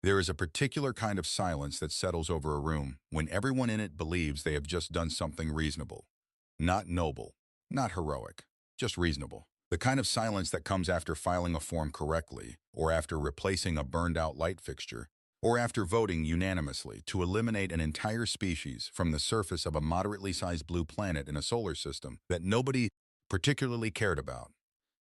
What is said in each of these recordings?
There is a particular kind of silence that settles over a room when everyone in it believes they have just done something reasonable. Not noble, not heroic, just reasonable. The kind of silence that comes after filing a form correctly, or after replacing a burned-out light fixture, or after voting unanimously to eliminate an entire species from the surface of a moderately sized blue planet in a solar system that nobody particularly cared about.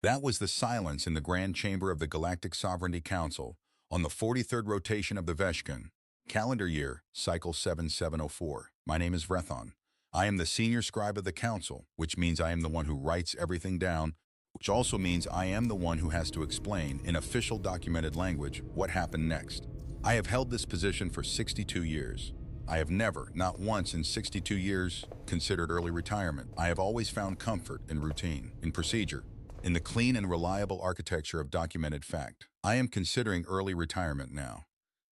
That was the silence in the Grand Chamber of the Galactic Sovereignty Council on the 43rd rotation of the Veshkan, calendar year, cycle 7704. My name is Vrethon. I am the senior scribe of the council, which means I am the one who writes everything down, which also means I am the one who has to explain, in official documented language, what happened next. I have held this position for 62 years. I have never, not once in 62 years, considered early retirement. I have always found comfort in routine, in procedure, in the clean and reliable architecture of documented fact. I am considering early retirement now.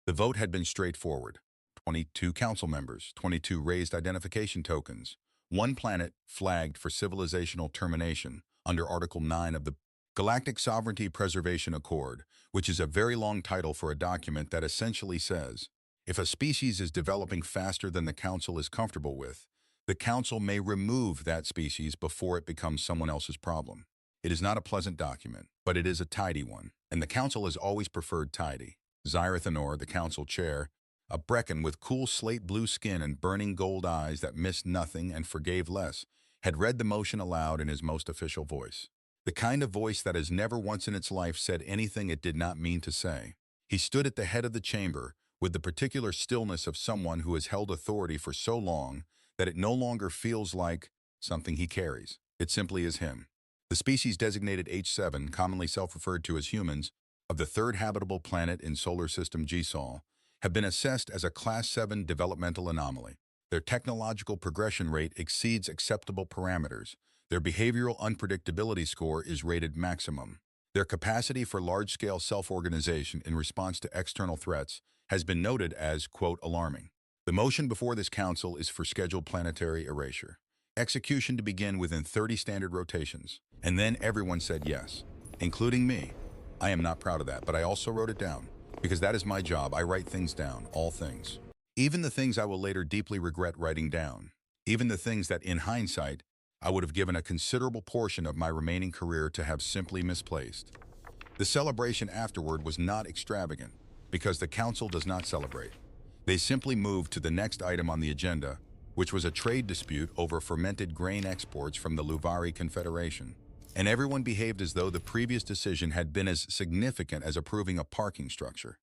The vote had been straightforward. 22 council members, 22 raised identification tokens, one planet flagged for civilizational termination under Article 9 of the Galactic Sovereignty Preservation Accord, which is a very long title for a document that essentially says, if a species is developing faster than the Council is comfortable with, the Council may remove that species before it becomes someone else's problem. It is not a pleasant document, but it is a tidy one, and the Council has always preferred tidy. Zyrathanor, the Council Chair, a Brecken with cool slate blue skin and burning gold eyes that missed nothing and forgave less, had read the motion aloud in his most official voice. The kind of voice that has never once in its life said anything it did not mean to say. He stood at the head of the chamber with the particular stillness of someone who has held authority for so long that it no longer feels like something he carries. It simply is him. The species designated H7, commonly self-referred to as humans, of the third habitable planet in solar system GSOL, have been assessed as a Class 7 developmental anomaly. Their technological progression rate exceeds acceptable parameters. Their behavioral unpredictability score is rated maximum. Their capacity for large-scale self-organization in response to external threats has been noted as, quote, alarming. The motion before this council is for scheduled planetary erasure. Execution to begin within 30 standard rotations. And then everyone said yes, including me. I am not proud of that, but I also wrote it down, because that is my job. I write things down, all things. Even the things I will later deeply regret writing down. Even the things that, in hindsight, I would have given a considerable portion of my remaining career to have simply misplaced. The celebration afterward was not extravagant, because the council does not celebrate. They simply moved to the next item on the agenda, which was a trade dispute over fermented grain exports from the Luvari Confederation. And everyone behaved as though the previous decision had been as significant as approving a parking structure.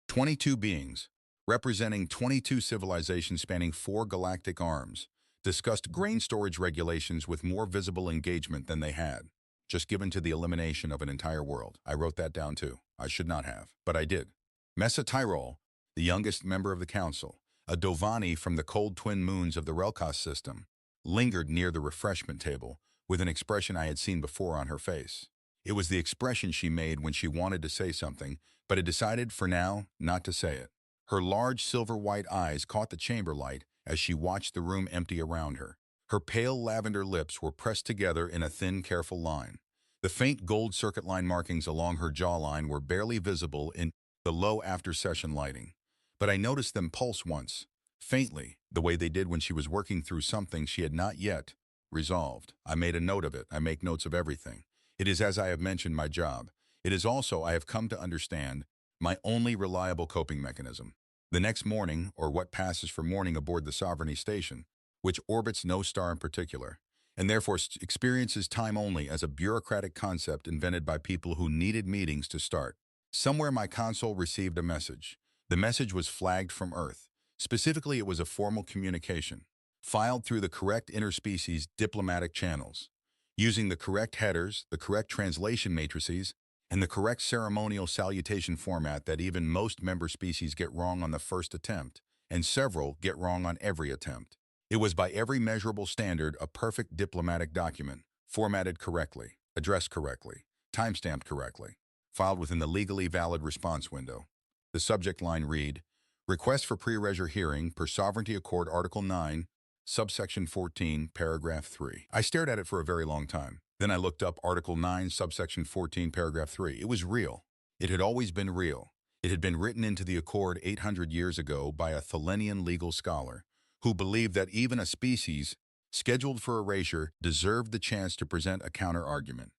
22 beings, representing 22 civilizations spanning 4 galactic arms, discussed grain storage regulations with more visible engagement than they had, just given to the elimination of an entire world. I wrote that down too. I should not have, but I did. Mesa Tyrol, the youngest member of the council, a Dovani from the cold twin moons of the Relkos system, lingered near the refreshment table with an expression I had seen before on her face. It was the expression she made when she wanted to say something, but had decided for now not to say it. Her large silver-white eyes caught the chamber light as she watched the room empty around her. Her pale lavender lips were pressed together in a thin, careful line. The faint gold circuit line markings along her jawline were barely visible in the low after-session lighting. But I noticed them pulse once, faintly, the way they did when she was working through something she had not yet resolved. I made a note of it. I make notes of everything. It is, as I have mentioned, my job. It is also, I have come to understand, my only reliable coping mechanism. The next morning, or what passes for morning aboard the Sovereignty Station, which orbits no star in particular, and therefore experiences time only as a bureaucratic concept invented by people who needed meetings to start. Somewhere my console received a message. The message was flagged from Earth. Specifically, it was a formal communication, filed through the correct interspecies diplomatic channels, using the correct headers, the correct translation matrices, and the correct ceremonial salutation format that even most member species get wrong on the first attempt, and several get wrong on every attempt. It was by every measurable standard a perfect diplomatic document, formatted correctly, addressed correctly, timestamped correctly, filed within the legally valid response window. The subject line read, Request for Pre-Reger Hearing per Sovereignty Accord Article 9, Subsection 14, Paragraph 3. I stared at it for a very long time. Then I looked up Article 9, Subsection 14, Paragraph 3. It was real. It had always been real. It had been written into the Accord 800 years ago by a Thelenian legal scholar who believed that even a species scheduled for erasure deserved the chance to present a counter-argument,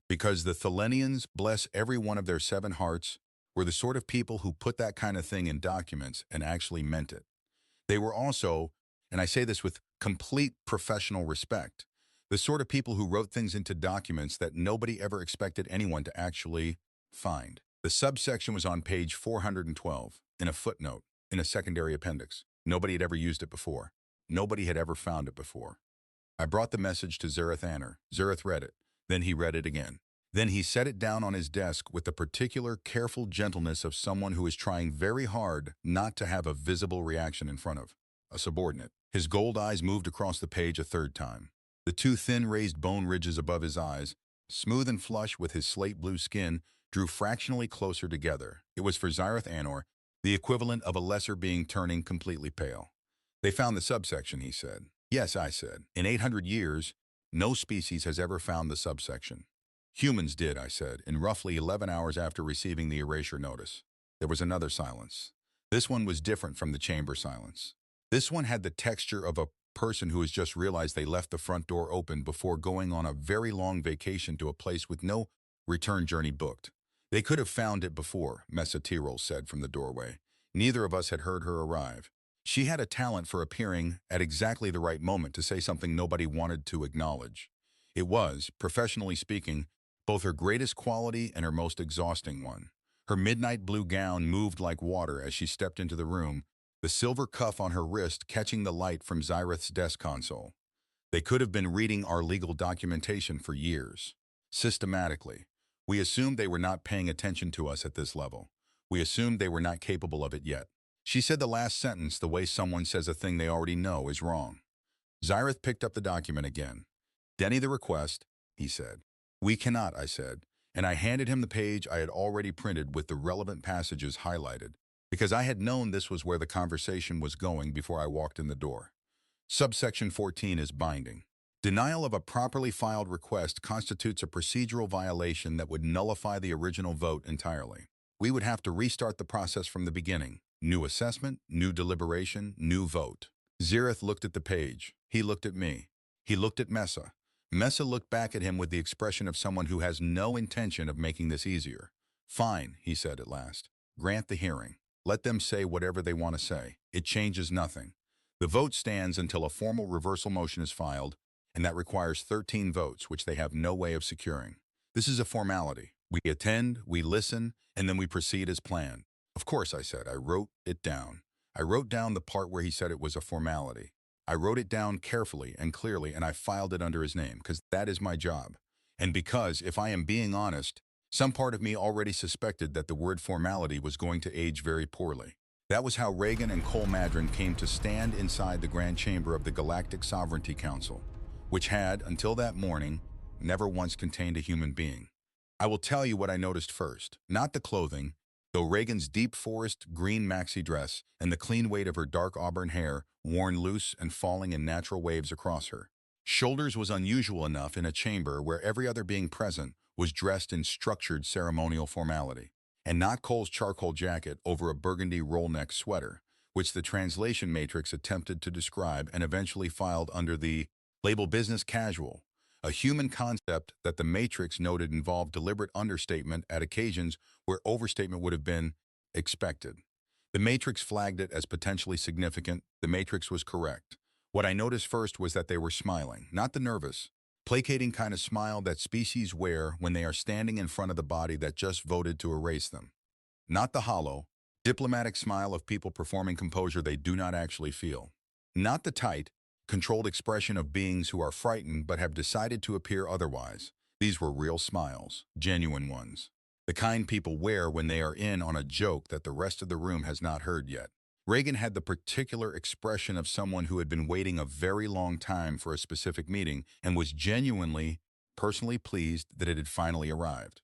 because the Thelenians, bless every one of their 7 hearts, were the sort of people who put that kind of thing in documents and actually meant it. They were also, and I say this with complete professional respect, the sort of people who wrote things into documents that nobody ever expected anyone to actually find. The subsection was on page 412, in a footnote, in a secondary appendix. Nobody had ever used it before. Nobody had ever found it before. I brought the message to Zereth Anner. Zereth read it. Then he read it again. Then he set it down on his desk with the particular careful gentleness of someone who is trying very hard not to have a visible reaction in front of a subordinate. His gold eyes moved across the page a third time. The 2 thin raised bone ridges above his eyes, smooth and flush with his slate blue skin, drew fractionally closer together. It was for Zereth Anner, the equivalent of a lesser being turning completely pale. They found the subsection, he said. Yes, I said. In 800 years, no species has ever found the subsection. Humans did, I said, in roughly 11 hours after receiving the erasure notice. There was another silence. This one was different from the chamber silence. This one had the texture of a person who has just realized they left the front door open before going on a very long vacation to a place with no return journey booked. They could have found it before, Messa Tyrol said from the doorway. Neither of us had heard her arrive. She had a talent for appearing at exactly the right moment to say something nobody wanted to acknowledge. It was, professionally speaking, both her greatest quality and her most exhausting one. Her midnight blue gown moved like water as she stepped into the room, the silver cuff on her wrist catching the light from Zyreth's desk console. They could have been reading our legal documentation for years. Systematically. We assumed they were not paying attention to us at this level. We assumed they were not capable of it yet. She said the last sentence the way someone says a thing they already know is wrong. Zyreth picked up the document again. Denny the request, he said. We cannot, I said, and I handed him the page I had already printed with the relevant passages highlighted, because I had known this was where the conversation was going before I walked in the door. Subsection 14 is binding. Denial of a properly filed request constitutes a procedural violation that would nullify the original vote entirely. We would have to restart the process from the beginning. New assessment, new deliberation, new vote. Zereth looked at the page. He looked at me. He looked at Messa. Messa looked back at him with the expression of someone who has no intention of making this easier. Fine, he said at last. Grant the hearing. Let them say whatever they want to say. It changes nothing. The vote stands until a formal reversal motion is filed, and that requires 13 votes, which they have no way of securing. This is a formality. We attend, we listen, and then we proceed as planned. Of course, I said. I wrote it down. I wrote down the part where he said it was a formality. I wrote it down carefully and clearly, and I filed it under his name, because that is my job. And because, if I am being honest, some part of me already suspected that the word formality was going to age very poorly. That was how Reagan and Cole Madron came to stand inside the Grand Chamber of the Galactic Sovereignty Council, which had, until that morning, never once contained a human being. I will tell you what I noticed first, not the clothing, though Reagan's deep forest green maxi dress and the clean weight of her dark auburn hair worn loose and falling in natural waves across her shoulders was unusual enough in a chamber where every other being present was dressed in structured ceremonial formality, and not Cole's charcoal jacket over a burgundy roll-neck sweater, which the translation matrix attempted to describe and eventually filed under the label business casual, a human concept that the matrix noted involved deliberate understatement at occasions where overstatement would have been expected. The matrix flagged it as potentially significant. The matrix was correct. What I noticed first was that they were smiling, not the nervous, placating kind of smile that species wear when they are standing in front of the body that just voted to erase them. Not the hollow, diplomatic smile of people performing composure they do not actually feel. Not the tight, controlled expression of beings who are frightened but have decided to appear otherwise. These were real smiles, genuine ones. The kind people wear when they are in on a joke that the rest of the room has not heard yet. Reagan had the particular expression of someone who had been waiting a very long time for a specific meeting and was genuinely, personally pleased that it had finally arrived.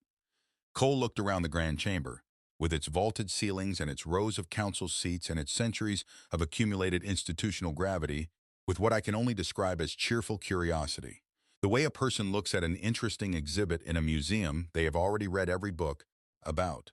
Cole looked around the grand chamber, with its vaulted ceilings and its rows of council seats and its centuries of accumulated institutional gravity, with what I can only describe as cheerful curiosity. The way a person looks at an interesting exhibit in a museum they have already read every book about.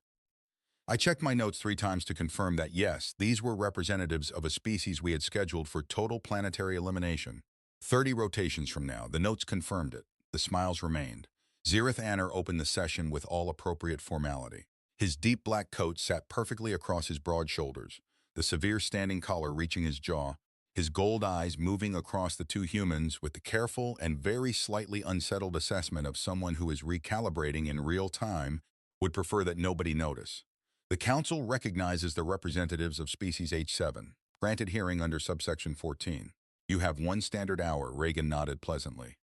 I checked my notes 3 times to confirm that yes, these were representatives of a species we had scheduled for total planetary elimination. 30 rotations from now, the notes confirmed it. The smiles remained. Zirith Anner opened the session with all appropriate formality. His deep black coat sat perfectly across his broad shoulders, the severe standing collar reaching his jaw, his gold eyes moving across the two humans with the careful and very slightly unsettled assessment of someone who is recalibrating in real time, would prefer that nobody notice. The Council recognizes the representatives of species H7, granted hearing under subsection 14. You have 1 standard hour, Reagan nodded pleasantly.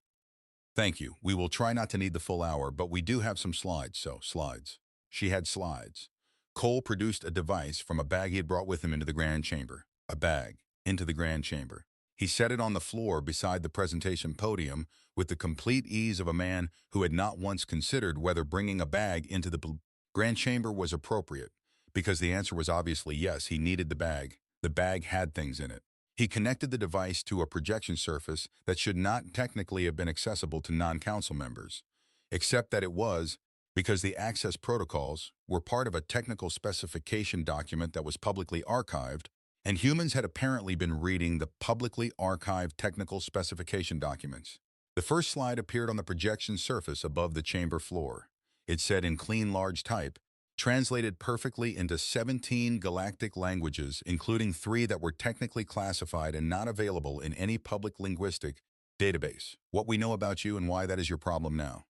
Thank you. We will try not to need the full hour, but we do have some slides, so slides. She had slides. Cole produced a device from a bag he had brought with him into the grand chamber. A bag, into the grand chamber. He set it on the floor beside the presentation podium with the complete ease of a man who had not once considered whether bringing a bag into the grand chamber was appropriate, because the answer was obviously yes, he needed the bag. The bag had things in it. He connected the device to a projection surface that should not technically have been accessible to non-council members, except that it was, because the access protocols were part of a technical specification document that was publicly archived, and humans had apparently been reading the publicly archived technical specification documents. The first slide appeared on the projection surface above the chamber floor. It said in clean large type, translated perfectly into 17 galactic languages, including 3 that were technically classified and not available in any public linguistic database. What we know about you and why that is your problem now.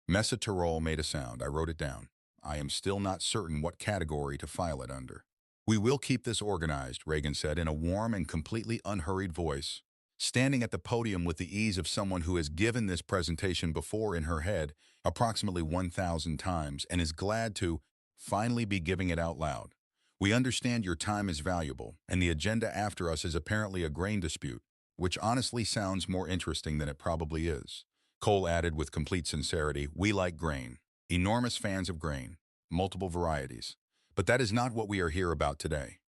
Mesa Tirol made a sound. I wrote it down. I am still not certain what category to file it under. We will keep this organized, Reagan said in a warm and completely unhurried voice, standing at the podium with the ease of someone who has given this presentation before in her head approximately 1,000 times and is glad to finally be giving it out loud. We understand your time is valuable, and the agenda after us is apparently a grain dispute, which honestly sounds more interesting than it probably is. Cole added with complete sincerity, we like grain. Enormous fans of grain. Multiple varieties. But that is not what we are here about today.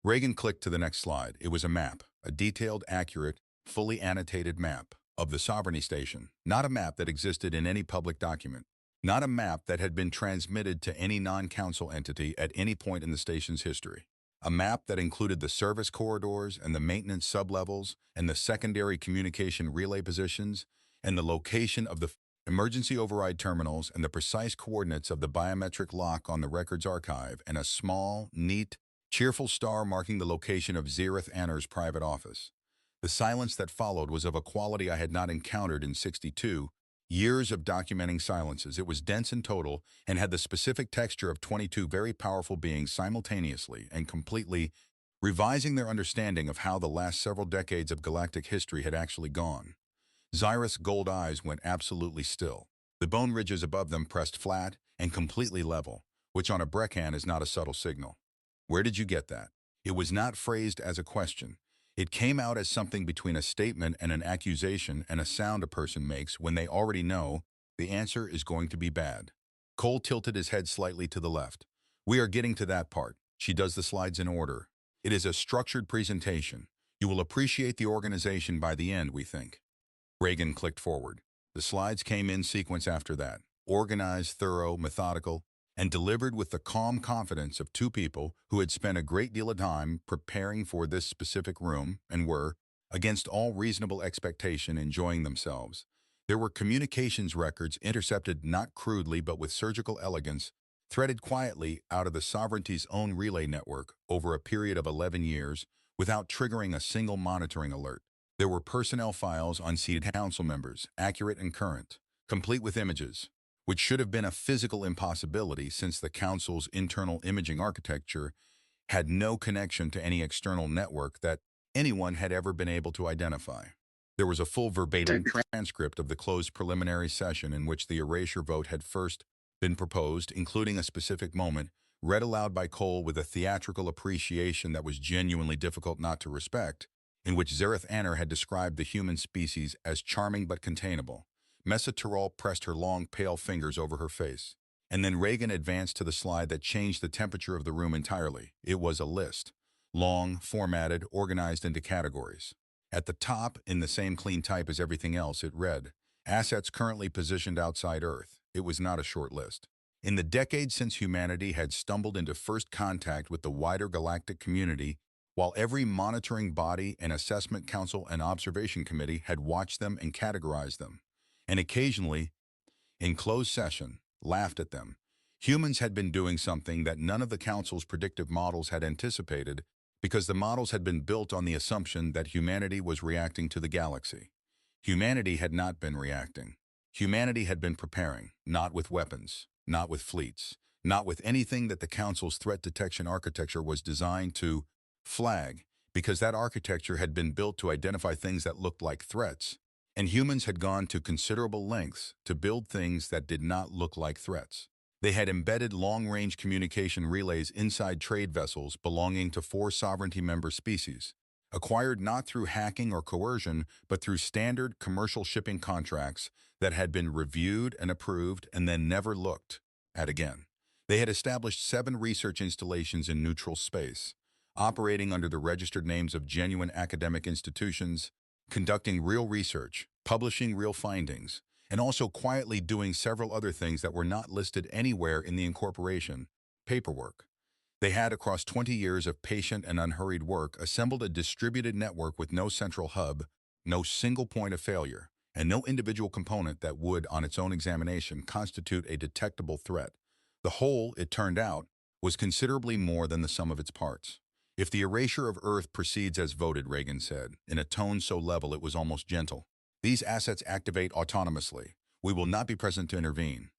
Reagan clicked to the next slide. It was a map, a detailed, accurate, fully annotated map of the Sovereignty Station, not a map that existed in any public document, not a map that had been transmitted to any non-council entity at any point in the station's history. A map that included the service corridors and the maintenance sublevels and the secondary communication relay positions and the location of the emergency override terminals and the precise coordinates of the biometric lock on the records archive and a small, neat, cheerful star marking the location of Zirith Anner's private office. The silence that followed was of a quality I had not encountered in 62 years of documenting silences. It was dense and total and had the specific texture of 22 very powerful beings simultaneously and completely revising their understanding of how the last several decades of galactic history had actually gone. Zyrith's gold eyes went absolutely still. The bone ridges above them pressed flat and completely level, which on a Brechan is not a subtle signal. Where did you get that? It was not phrased as a question. It came out as something between a statement and an accusation and a sound a person makes when they already know the answer is going to be bad. Cole tilted his head slightly to the left. We are getting to that part. She does the slides in order. It is a structured presentation. You will appreciate the organization by the end, we think. Reagan clicked forward. The slides came in sequence after that, organized, thorough, methodical, and delivered with the calm confidence of 2 people who had spent a great deal of time preparing for this specific room and were, against all reasonable expectation, enjoying themselves. There were communications records intercepted not crudely but with surgical elegance, threaded quietly out of the Sovereignty's own relay network over a period of 11 years without triggering a single monitoring alert. There were personnel files on seated council members, accurate and current, complete with images, which should have been a physical impossibility since the council's internal imaging architecture had no connection to any external network that anyone had ever been able to identify. There was a full verbatim transcript of the closed preliminary session in which the erasure vote had first been proposed, including a specific moment, read aloud by Cole with a theatrical appreciation that was genuinely difficult not to respect, in which Zirith Anner had described the human species as charming but containable. Mesa Tirol pressed her long, pale fingers over her face. And then Reagan advanced to the slide that changed the temperature of the room entirely. It was a list. Long, formatted, organized into categories. At the top, in the same clean type as everything else, it read, Assets currently positioned outside Earth. It was not a short list. In the decades since humanity had stumbled into first contact with the wider galactic community, while every monitoring body and assessment council and observation committee had watched them and categorized them, and occasionally, in closed session, laughed at them, humans had been doing something that none of the council's predictive models had anticipated because the models had been built on the assumption that humanity was reacting to the galaxy. Humanity had not been reacting. Humanity had been preparing, not with weapons, not with fleets, not with anything that the Council's threat detection architecture was designed to flag, because that architecture had been built to identify things that looked like threats, and humans had gone to considerable lengths to build things that did not look like threats. They had embedded long-range communication relays inside trade vessels belonging to 4 sovereignty member species, acquired not through hacking or coercion, but through standard commercial shipping contracts that had been reviewed and approved and then never looked at again. They had established 7 research installations in neutral space, operating under the registered names of genuine academic institutions, conducting real research, publishing real findings, and also quietly doing several other things that were not listed anywhere in the incorporation paperwork. They had, across 20 years of patient and unhurried work, assembled a distributed network with no central hub, no single point of failure, and no individual component that would, on its own examination, constitute a detectable threat. The whole, it turned out, was considerably more than the sum of its parts. If the erasure of Earth proceeds as voted, Reagan said, in a tone so level it was almost gentle, these assets activate autonomously. We will not be present to intervene.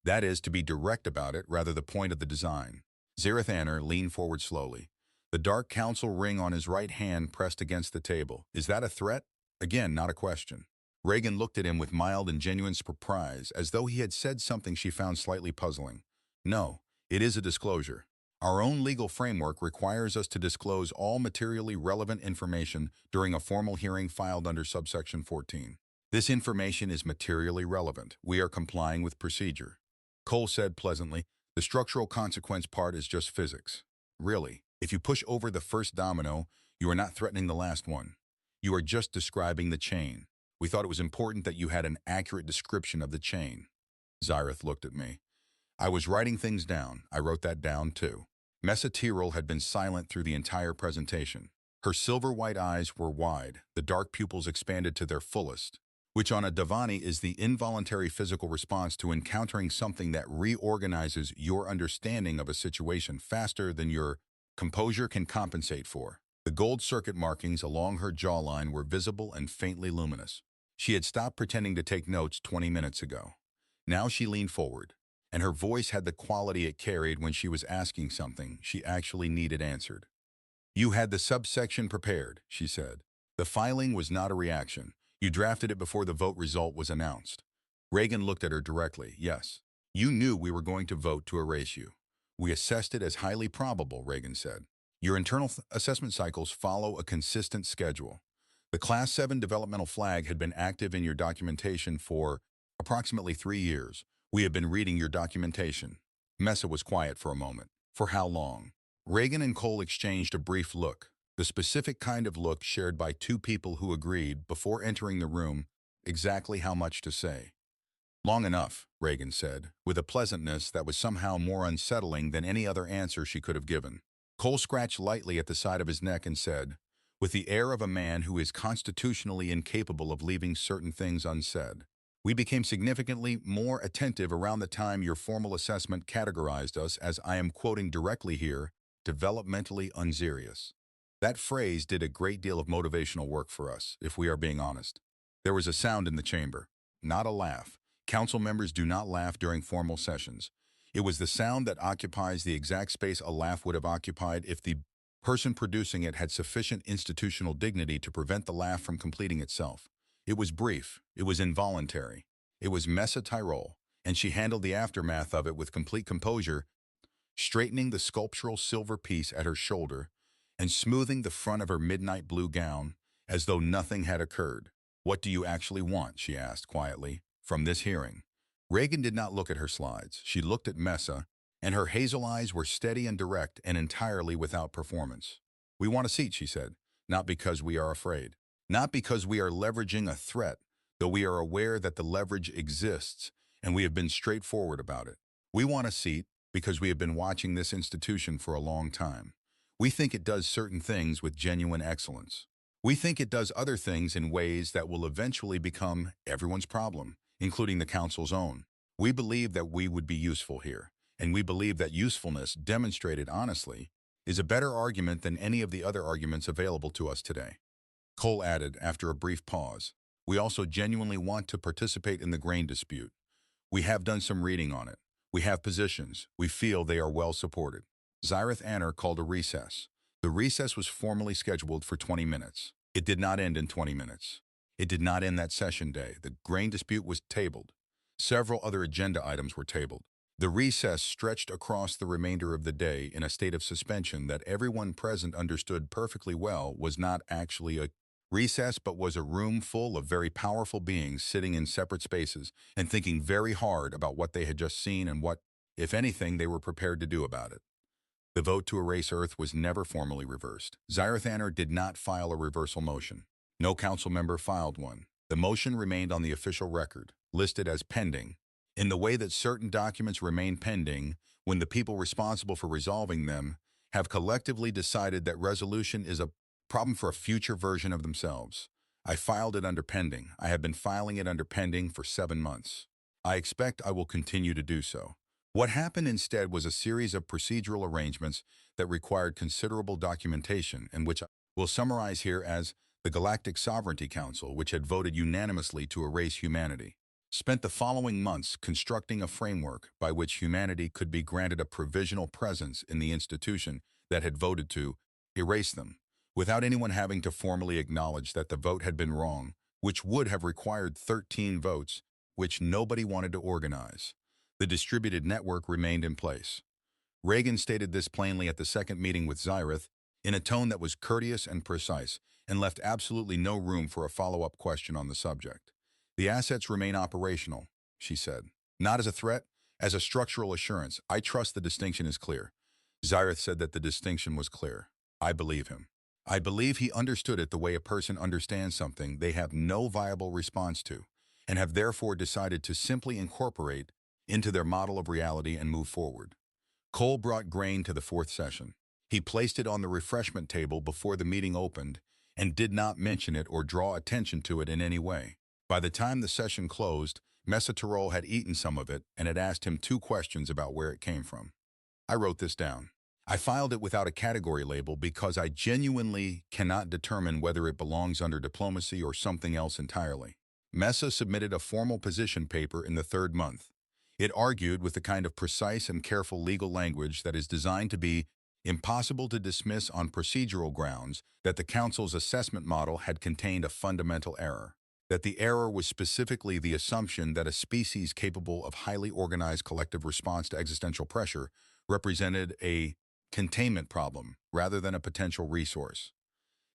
That is, to be direct about it, rather the point of the design. Zarathaner leaned forward slowly. The dark council ring on his right hand pressed against the table. Is that a threat? Again, not a question. Reagan looked at him with mild and genuine surprise, as though he had said something she found slightly puzzling. No, it is a disclosure. Our own legal framework requires us to disclose all materially relevant information during a formal hearing filed under subsection 14. This information is materially relevant. We are complying with procedure. Cole said pleasantly, the structural consequence part is just physics. Really, if you push over the first domino, you are not threatening the last one. You are just describing the chain. We thought it was important that you had an accurate description of the chain. Zyrith looked at me. I was writing things down. I wrote that down too. Messa Tyrrell had been silent through the entire presentation. Her silver-white eyes were wide, the dark pupils expanded to their fullest, which on a Davani is the involuntary physical response to encountering something that reorganizes your understanding of a situation faster than your composure can compensate for. The gold circuit markings along her jawline were visible and faintly luminous. She had stopped pretending to take notes 20 minutes ago. Now she leaned forward, and her voice had the quality it carried when she was asking something she actually needed answered. You had the subsection prepared, she said. The filing was not a reaction. You drafted it before the vote result was announced. Reagan looked at her directly. Yes. You knew we were going to vote to erase you. We assessed it as highly probable, Reagan said. Your internal assessment cycles follow a consistent schedule. The Class 7 developmental flag had been active in your documentation for approximately 3 years. We have been reading your documentation. Messa was quiet for a moment. For how long? Reagan and Cole exchanged a brief look, the specific kind of look shared by 2 people who agreed, before entering the room, exactly how much to say. Long enough, Reagan said, with a pleasantness that was somehow more unsettling than any other answer she could have given. Cole scratched lightly at the side of his neck and said, with the air of a man who is constitutionally incapable of leaving certain things unsaid, we became significantly more attentive around the time your formal assessment categorized us as, I am quoting directly here, developmentally unserious. That phrase did a great deal of motivational work for us, if we are being honest. There was a sound in the chamber, not a laugh. Council members do not laugh during formal sessions. It was the sound that occupies the exact space a laugh would have occupied if the person producing it had sufficient institutional dignity to prevent the laugh from completing itself. It was brief, it was involuntary. It was Messa Tyrrell, and she handled the aftermath of it with complete composure, straightening the sculptural silver piece at her shoulder and smoothing the front of her midnight blue gown as though nothing had occurred. What do you actually want, she asked quietly, from this hearing? Reagan did not look at her slides. She looked at Messa, and her hazel eyes were steady and direct and entirely without performance. We want a seat, she said, not because we are afraid, not because we are leveraging a threat, though we are aware that the leverage exists, and we have been straightforward about it. We want a seat because we have been watching this institution for a long time. We think it does certain things with genuine excellence. We think it does other things in ways that will eventually become everyone's problem, including the council's own. We believe that we would be useful here, and we believe that usefulness, demonstrated honestly, is a better argument than any of the other arguments available to us today. Cole added after a brief pause, "We also genuinely want to participate in the grain dispute. We have done some reading on it. We have positions. We feel they are well supported." Zyrith Anner called a recess. The recess was formally scheduled for 20 minutes. It did not end in 20 minutes. It did not end that session day. The grain dispute was tabled. Several other agenda items were tabled. The recess stretched across the remainder of the day in a state of suspension that everyone present understood perfectly well was not actually a recess but was a room full of very powerful beings sitting in separate spaces and thinking very hard about what they had just seen and what, if anything, they were prepared to do about it. The vote to erase Earth was never formally reversed. Zyrith Anner did not file a reversal motion. No council member filed one. The motion remained on the official record, listed as pending, in the way that certain documents remain pending when the people responsible for resolving them have collectively decided that resolution is a problem for a future version of themselves. I filed it under pending. I have been filing it under pending for 7 months. I expect I will continue to do so. What happened instead was a series of procedural arrangements that required considerable documentation and which I will summarize here as the Galactic Sovereignty Council, which had voted unanimously to erase humanity, spent the following months constructing a framework by which humanity could be granted a provisional presence in the institution that had voted to erase them, without anyone having to formally acknowledge that the vote had been wrong, which would have required 13 votes, which nobody wanted to organize. The distributed network remained in place. Reagan stated this plainly at the second meeting with Zyrith, in a tone that was courteous and precise, and left absolutely no room for a follow-up question on the subject. "The assets remain operational," she said. "Not as a threat, as a structural assurance. I trust the distinction is clear." Zyrith said that the distinction was clear. I believe him. I believe he understood it the way a person understands something they have no viable response to, and have therefore decided to simply incorporate into their model of reality and move forward. Cole brought grain to the fourth session. He placed it on the refreshment table before the meeting opened and did not mention it or draw attention to it in any way. By the time the session closed, Mesa Tirol had eaten some of it and had asked him 2 questions about where it came from. I wrote this down. I filed it without a category label because I genuinely cannot determine whether it belongs under diplomacy or something else entirely. Mesa submitted a formal position paper in the 3rd month. It argued with the kind of precise and careful legal language that is designed to be impossible to dismiss on procedural grounds that the Council's assessment model had contained a fundamental error, that the error was specifically the assumption that a species capable of highly organized collective response to existential pressure represented a containment problem rather than a potential resource,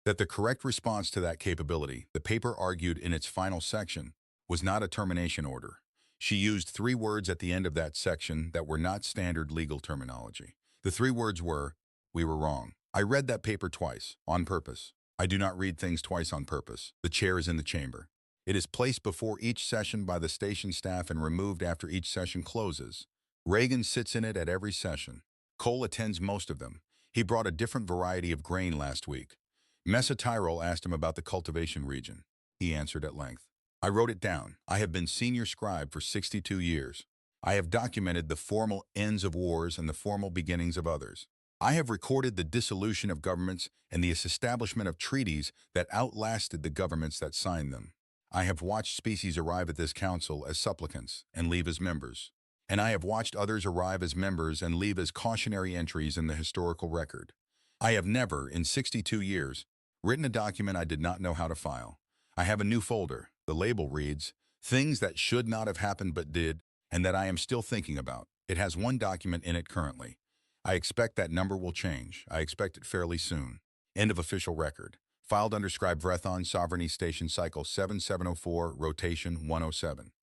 that the correct response to that capability, the paper argued in its final section, was not a termination order. She used 3 words at the end of that section that were not standard legal terminology. The 3 words were, "We were wrong." I read that paper twice, on purpose. I do not read things twice on purpose. The chair is in the chamber. It is placed before each session by the station staff and removed after each session closes. Reagan sits in it at every session. Cole attends most of them. He brought a different variety of grain last week. Mesa Tirol asked him about the cultivation region. He answered at length. I wrote it down. I have been senior scribe for 62 years. I have documented the formal ends of wars and the formal beginnings of others. I have recorded the dissolution of governments and the establishment of treaties that outlasted the governments that signed them. I have watched species arrive at this council as supplicants and leave as members. And I have watched others arrive as members and leave as cautionary entries in the historical record. I have never, in 62 years, written a document I did not know how to file. I have a new folder. The label reads, "Things that should not have happened but did, and that I am still thinking about." It has 1 document in it currently. I expect that number will change. I expect it fairly soon. End of official record. Filed under Scribe Vrethon, Sovereignty Station Cycle 7704, Rotation 107.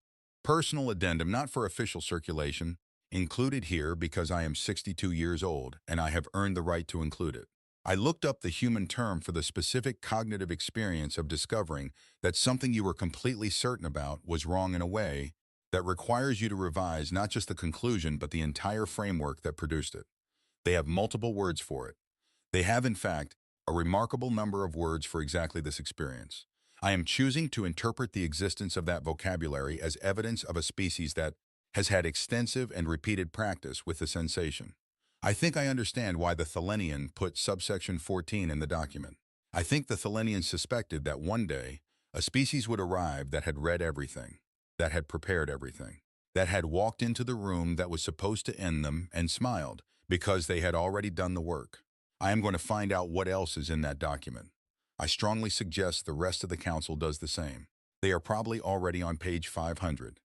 Personal addendum, not for official circulation, included here because I am 62 years old and I have earned the right to include it. I looked up the human term for the specific cognitive experience of discovering that something you were completely certain about was wrong in a way that requires you to revise not just the conclusion but the entire framework that produced it. They have multiple words for it. They have, in fact, a remarkable number of words for exactly this experience. I am choosing to interpret the existence of that vocabulary as evidence of a species that has had extensive and repeated practice with the sensation. I think I understand why the Thelenian put subsection 14 in the document. I think the Thelenians suspected that one day a species would arrive that had read everything, that had prepared everything, that had walked into the room that was supposed to end them and smiled because they had already done the work. I am going to find out what else is in that document. I strongly suggest the rest of the council does the same. They are probably already on page 500.